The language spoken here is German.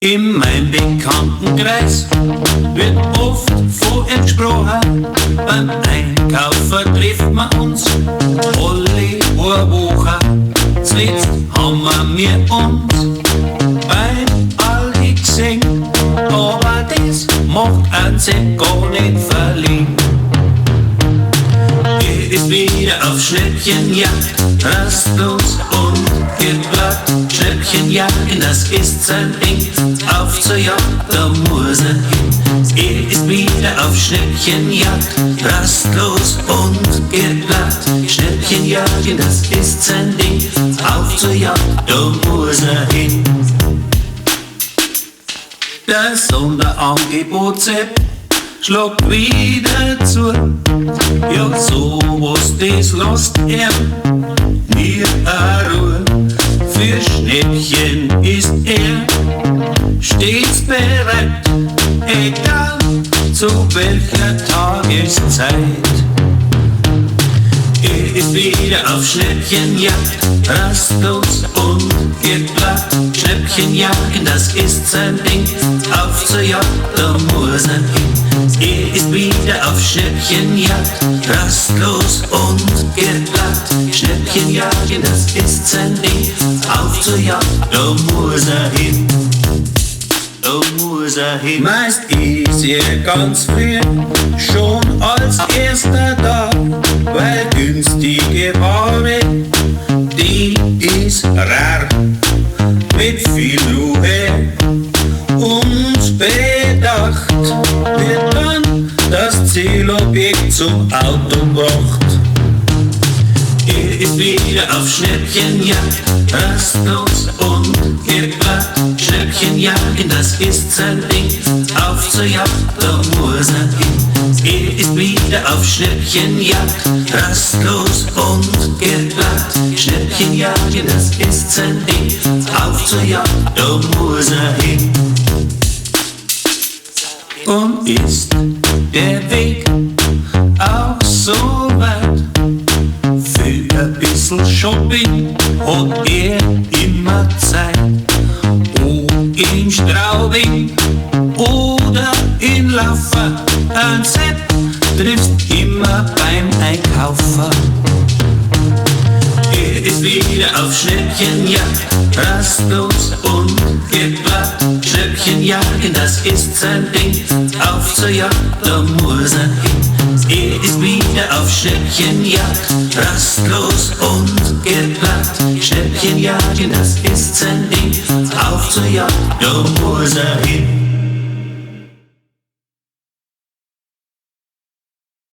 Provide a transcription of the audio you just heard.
In meinem Bekanntenkreis wird oft von ihm gesprochen. Beim Einkaufen trifft man uns alle paar Wochen. Zuletzt haben wir uns beim Aldi gesehen, aber das macht uns gar nicht verlegen. Er ist wieder auf Schnäppchenjagd, rastlos und geht platt. Schnäppchenjagen, das ist sein Ding, auf zur Jagd, da muss er hin. Er ist wieder auf Schnäppchenjagd, rastlos und geht platt. Schnäppchenjagen, das ist sein Ding, auf zur Jagd, da muss er hin. Das Sonderangebot-Sepp schlägt wieder zu. Ja, sowas, das lässt er nie Ruhe. Für Schnäppchen ist er stets bereit, egal zu welcher Tageszeit. Er ist wieder auf Schnäppchenjagd, rastlos und geht platt. Schnäppchenjagen, das ist sein Ding, auf zur Jagd, da muss er hin. Er ist wieder auf Schnäppchenjagd, rastlos und geht platt. Schnäppchenjagen, das ist sein Ding, auf zur Jagd, da muss er hin. Da muss er hin. Meist ist er ganz früh schon als erster da, weil günstige Ware, die ist rar. Mit viel Ruhe und Bedacht wird dann das Zielobjekt zum Auto gebracht. Er ist wieder auf Schnäppchenjagd, rastlos und geht platt. Schnäppchenjagen, das ist sein Ding, auf zur Jagd, da muss er hin. Er ist wieder auf Schnäppchenjagd, rastlos und geht platt. Schnäppchenjagen, das ist sein Ding, auf zur Jagd, da muss er hin. Und ist der Weg auch so weit? Für ein bisschen Shopping hat er immer Zeit. Ob in Straubing oder in Laufer, ein Sepp triffst immer beim Einkaufen. Er ist wieder auf Schnäppchenjagd, rastlos und geht platt. Schnäppchenjagen, das ist sein Ding, auf zur Jagd, da muss er hin. Er ist wieder auf Schnäppchenjagd, rastlos und geht platt. Schnäppchenjagen, das ist sein Ding, auf zur Jagd, da muss er hin.